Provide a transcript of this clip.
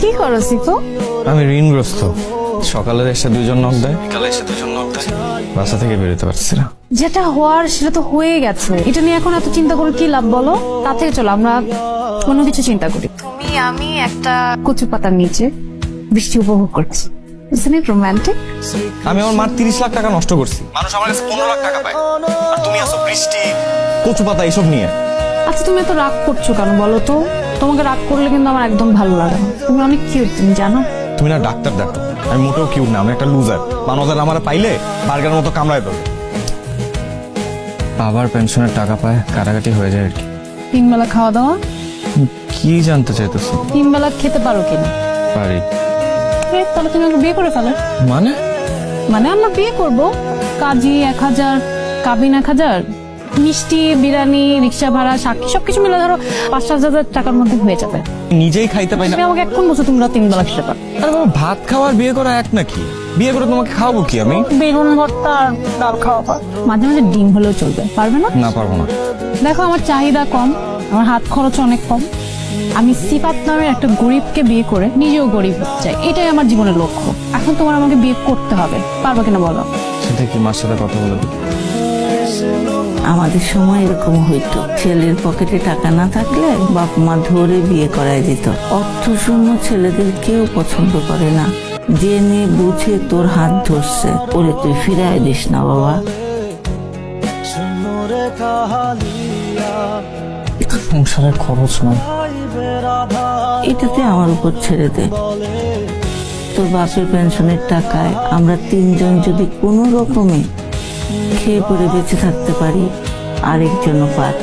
কি করো সিফু? আমি ঋণগ্রস্ত। সকালে এসে দুইজন নক দেয়, বিকালে এসে দুইজন নক দেয়, বাসা থেকে বেরোতে পারছি না। যেটা হওয়ার সেটা তো হয়ে গেছে, এটা নিয়ে এখন এত চিন্তা করে কি লাভ বলো? তার থেকে চলো আমরা অন্য কিছু চিন্তা করি। তুমি আমি একটা কচু পাতার নিচে বৃষ্টি উপভোগ করছি। Isn't it romantic? আমি আমার মার 30 লাখ টাকা নষ্ট করছি, মানুষ আমার কাছে 15 লাখ টাকা পায়, আর তুমি আসো বৃষ্টি কচু পাতা এসব নিয়ে। আচ্ছা তুমি এত রাগ করছো কেন বলো তো? তোমাকে রাগ করলে কিন্তু আমার একদম ভালো লাগে না। তুমি অনেক কিউট, তুমি জানো? তুমি না ডাক্তার দেখো, আমি মোটেও কিউট না, আমি একটা লুজার। মানুষের আমার পাইলে বার্গারের মতো কামড়ায় দেবে। বাবার পেনশনের টাকা পায়, কাটাকাটি হয়ে যায় আর কি। 3 বেলা খাওয়া দাওয়া? কি জানতে চাইতেছো? 3 বেলা খেতে পারো কিনা? পারি। তাহলে তুমি আমাকে বিয়ে করে ফেলো। মানে মানে আমরা বিয়ে করব, কাজী 1000, কাবিন 1000, মিষ্টি, বিরিয়ানি, রিক্সা ভাড়া, সাক্ষী সবকিছু মিলে ধরো 5-7 হাজার টাকার মধ্যে হয়ে যাবে। নিজেই খাইতে পাই না। তুমি আমাকে এখন বলছো তুমি 3 বেলা খেতে পারো। আরে বাবা, ভাত খাওয়া আর বিয়ে করা এক নাকি? বিয়ে করে তোমাকে খাওয়াবো কি আমি? বেগুন ভর্তা আর ডাল খাওয়াবা। মাঝে মাঝে ডিম হলেও চলবে, পারবে না? না, পারবো না। দেখো আমার চাহিদা কম, আমার হাত খরচ অনেক কম। আমি সিফাত নামের একটা গরিবকে বিয়ে করে নিজেও গরিব হতে চাই, এটাই আমার জীবনের লক্ষ্য। এখন তোমার আমাকে বিয়ে করতে হবে, পারবে কিনা বলো? সেটা কি মার সাথে কথা বলে দিই? আমাদের সময় এরকম হইতো, ছেলের পকেটে টাকা না থাকলে বাপ মা ধরে বিয়ে করায় দিত। অর্থশূন্য ছেলেদের কেউ পছন্দ করে না। জেনে বুঝে তোর হাত ধরছে, ওরে তুই ফিরায় দিস না বাবা। সংসারের খরচ নয়, এটাতে আমার উপর ছেড়ে দে। তোর বাপের পেনশনের টাকায় আমরা 3 জন যদি কোনো রকমে খেয়ে পরে বেঁচে থাকতে পারি, আরেকজনও পার।